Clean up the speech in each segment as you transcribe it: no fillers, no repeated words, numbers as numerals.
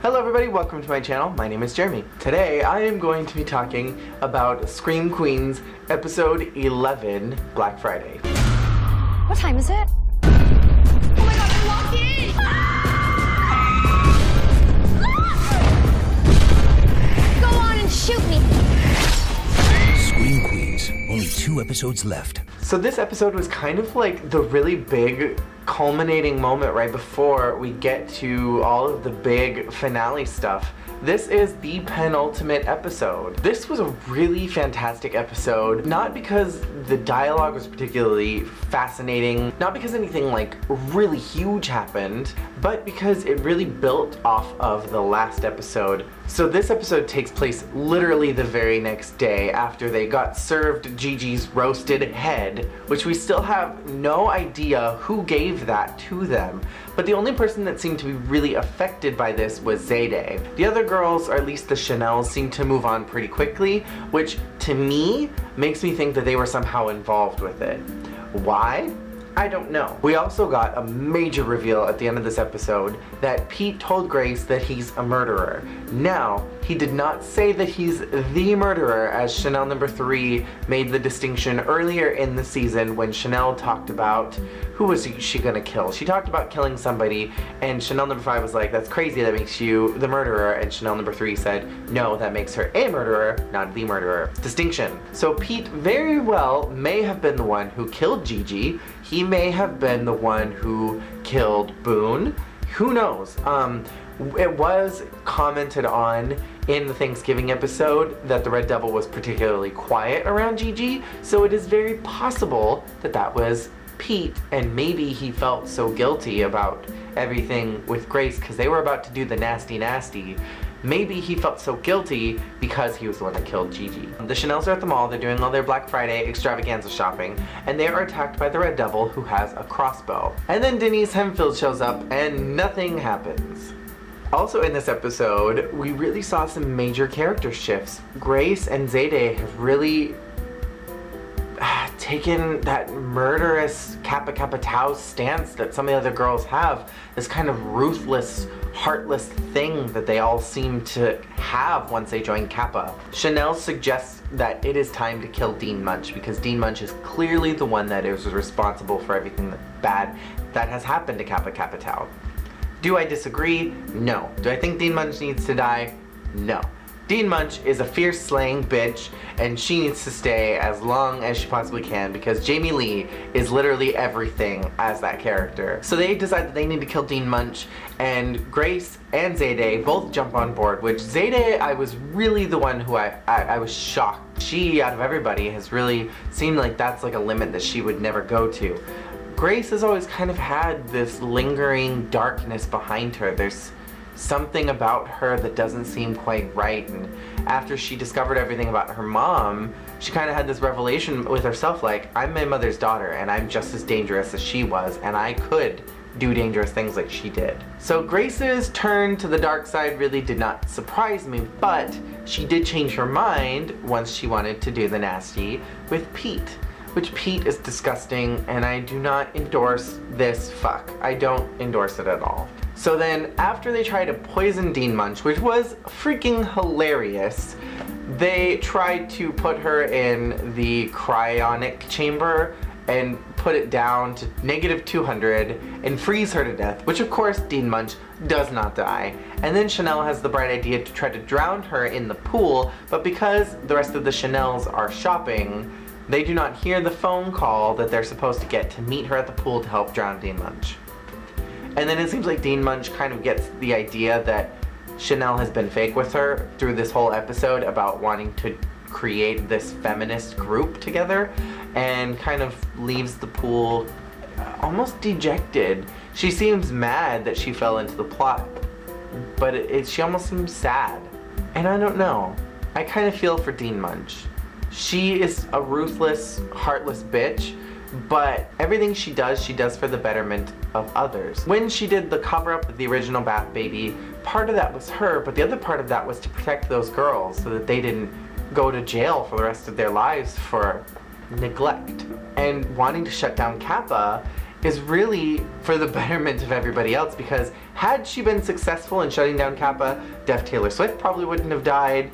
Hello everybody, welcome to my channel. My name is Jeremy. Today I am going to be talking about Scream Queens episode 11, Black Friday. What time is it? Oh my god, I'm locked in! Go on and shoot me! Scream Queens, only 2 episodes left. So this episode was kind of like the really big culminating moment right before we get to all of the big finale stuff. This is the penultimate episode. This was a really fantastic episode, not because the dialogue was particularly fascinating, not because anything like really huge happened, but because it really built off of the last episode. So this episode takes place literally the very next day after they got served Gigi's roasted head, which we still have no idea who gave that to them. But the only person that seemed to be really affected by this was Zayday. The other girls, or at least the Chanels, seemed to move on pretty quickly, which to me makes me think that they were somehow involved with it. Why? I don't know. We also got a major reveal at the end of this episode that Pete told Grace that he's a murderer. Now, he did not say that he's the murderer, as Chanel number 3 made the distinction earlier in the season when Chanel talked about who was she gonna kill. She talked about killing somebody, and Chanel number 5 was like, that's crazy, that makes you the murderer, and Chanel number 3 said, no, that makes her a murderer, not the murderer. Distinction. So Pete very well may have been the one who killed Gigi. He may have been the one who killed Boone. Who knows? It was commented on in the Thanksgiving episode that the Red Devil was particularly quiet around Gigi, so it is very possible that that was Pete, and maybe he felt so guilty about everything with Grace because they were about to do the nasty. Maybe he felt so guilty because he was the one that killed Gigi. The Chanels are at the mall, they're doing all their Black Friday extravaganza shopping, and they are attacked by the Red Devil, who has a crossbow. And then Denise Hempfield shows up and nothing happens. Also in this episode, we really saw some major character shifts. Grace and Zayday have really taken that murderous Kappa Kappa Tau stance that some of the other girls have, this kind of ruthless, heartless thing that they all seem to have once they join Kappa. Chanel suggests that it is time to kill Dean Munch because Dean Munch is clearly the one that is responsible for everything bad that has happened to Kappa Kappa Tau. Do I disagree? No. Do I think Dean Munch needs to die? No. Dean Munch is a fierce slaying bitch, and she needs to stay as long as she possibly can because Jamie Lee is literally everything as that character. So they decide that they need to kill Dean Munch, and Grace and Zayday both jump on board, which Zayday, I was really the one who I was shocked. She, out of everybody, has really seemed like that's like a limit that she would never go to. Grace has always kind of had this lingering darkness behind her. There's something about her that doesn't seem quite right, and after she discovered everything about her mom, she kind of had this revelation with herself like, I'm my mother's daughter and I'm just as dangerous as she was, and I could do dangerous things like she did. So Grace's turn to the dark side really did not surprise me, but she did change her mind once she wanted to do the nasty with Pete, which Pete is disgusting, and I do not endorse this fuck. I don't endorse it at all. So then, after they try to poison Dean Munch, which was freaking hilarious, they tried to put her in the cryonic chamber and put it down to -200 and freeze her to death, which of course Dean Munch does not die. And then Chanel has the bright idea to try to drown her in the pool, but because the rest of the Chanels are shopping, they do not hear the phone call that they're supposed to get to meet her at the pool to help drown Dean Munch. And then it seems like Dean Munch kind of gets the idea that Chanel has been fake with her through this whole episode about wanting to create this feminist group together, and kind of leaves the pool almost dejected. She seems mad that she fell into the plot, but she almost seems sad. And I don't know. I kind of feel for Dean Munch. She is a ruthless, heartless bitch, but everything she does for the betterment of others. When she did the cover-up of the original Bath Baby, part of that was her, but the other part of that was to protect those girls so that they didn't go to jail for the rest of their lives for neglect. And wanting to shut down Kappa is really for the betterment of everybody else, because had she been successful in shutting down Kappa, deaf Taylor Swift probably wouldn't have died.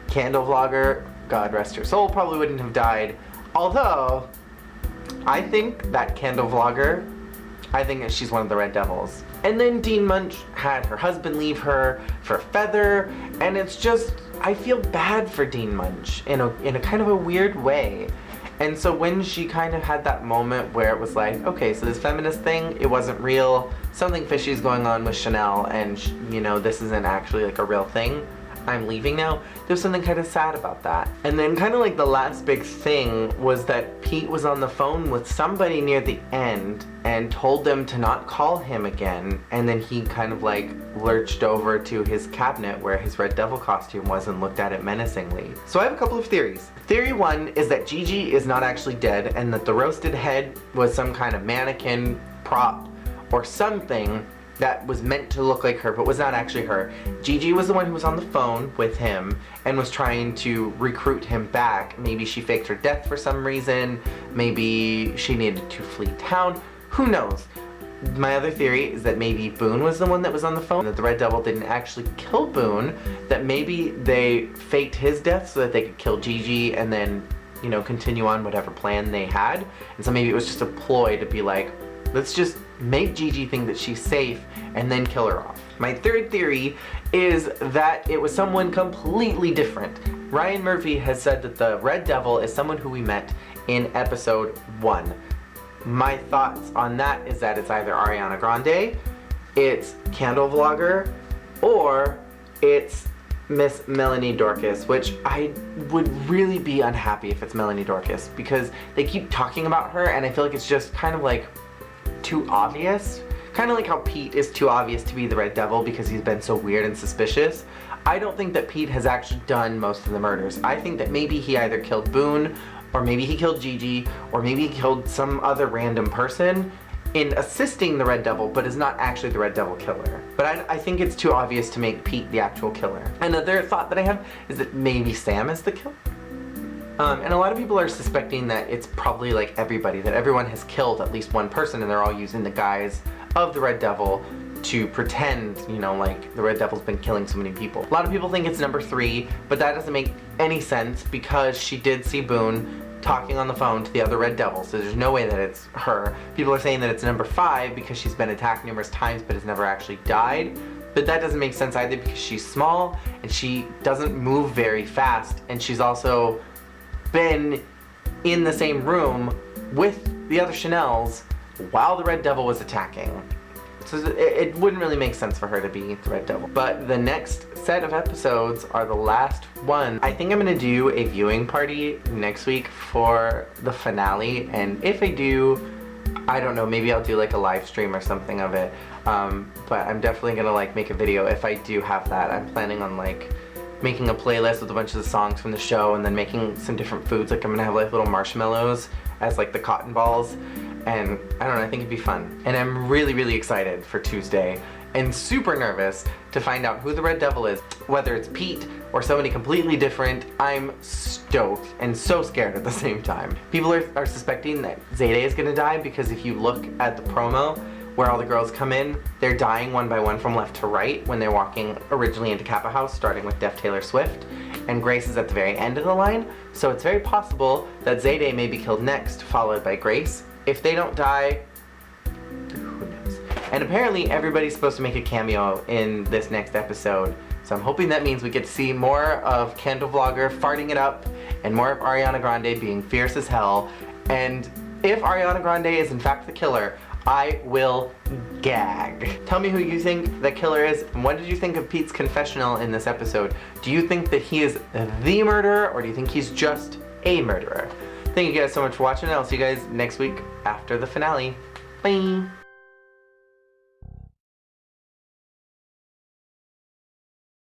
Candle Vlogger, God rest her soul, probably wouldn't have died. Although, I think that Candle Vlogger, I think that she's one of the Red Devils. And then Dean Munch had her husband leave her for Feather, and it's just, I feel bad for Dean Munch in a kind of a weird way. And so when she kind of had that moment where it was like, okay, so this feminist thing, it wasn't real, something fishy is going on with Chanel, and you know, this isn't actually like a real thing, I'm leaving now, there's something kind of sad about that. And then kind of like the last big thing was that Pete was on the phone with somebody near the end and told them to not call him again, and then he kind of like lurched over to his cabinet where his Red Devil costume was and looked at it menacingly. So I have a couple of theories. Theory one is that Gigi is not actually dead, and that the roasted head was some kind of mannequin prop or something that was meant to look like her but was not actually her. Gigi was the one who was on the phone with him and was trying to recruit him back. Maybe she faked her death for some reason, maybe she needed to flee town, who knows. My other theory is that maybe Boone was the one that was on the phone, that the Red Devil didn't actually kill Boone, that maybe they faked his death so that they could kill Gigi and then, you know, continue on whatever plan they had. And so maybe it was just a ploy to be like, let's just make Gigi think that she's safe and then kill her off. My third theory is that it was someone completely different. Ryan Murphy has said that the Red Devil is someone who we met in episode 1. My thoughts on that is that it's either Ariana Grande, it's Candle Vlogger, or it's Miss Melanie Dorcas, which I would really be unhappy if it's Melanie Dorcas, because they keep talking about her and I feel like it's just kind of like too obvious. Kind of like how Pete is too obvious to be the Red Devil because he's been so weird and suspicious. I don't think that Pete has actually done most of the murders. I think that maybe he either killed Boone, or maybe he killed Gigi, or maybe he killed some other random person in assisting the Red Devil, but is not actually the Red Devil killer. But I think it's too obvious to make Pete the actual killer. Another thought that I have is that maybe Sam is the killer. And a lot of people are suspecting that it's probably like everybody, that everyone has killed at least one person and they're all using the guise of the Red Devil to pretend, you know, like the Red Devil's been killing so many people. A lot of people think it's number 3, but that doesn't make any sense because she did see Boone talking on the phone to the other Red Devil, so there's no way that it's her. People are saying that it's number 5 because she's been attacked numerous times but has never actually died. But that doesn't make sense either because she's small and she doesn't move very fast, and she's also been in the same room with the other Chanels while the Red Devil was attacking. So it wouldn't really make sense for her to be the Red Devil. But the next set of episodes are the last one. I think I'm gonna do a viewing party next week for the finale, and if I do, I don't know, maybe I'll do like a live stream or something of it. But I'm definitely gonna like make a video if I do have that. I'm planning on like making a playlist with a bunch of the songs from the show and then making some different foods. Like I'm gonna have like little marshmallows as like the cotton balls, and I don't know, I think it'd be fun. And I'm really, really excited for Tuesday and super nervous to find out who the Red Devil is. Whether it's Pete or somebody completely different, I'm stoked and so scared at the same time. People are suspecting that Zayday is gonna die because if you look at the promo where all the girls come in, they're dying one by one from left to right when they're walking originally into Kappa House, starting with Deaf Taylor Swift, and Grace is at the very end of the line, so it's very possible that Zayday may be killed next, followed by Grace. If they don't die, who knows? And apparently everybody's supposed to make a cameo in this next episode, so I'm hoping that means we get to see more of Candle Vlogger farting it up, and more of Ariana Grande being fierce as hell, and if Ariana Grande is in fact the killer, I will gag. Tell me who you think the killer is, and what did you think of Pete's confessional in this episode? Do you think that he is the murderer, or do you think he's just a murderer? Thank you guys so much for watching, and I'll see you guys next week after the finale. Bye!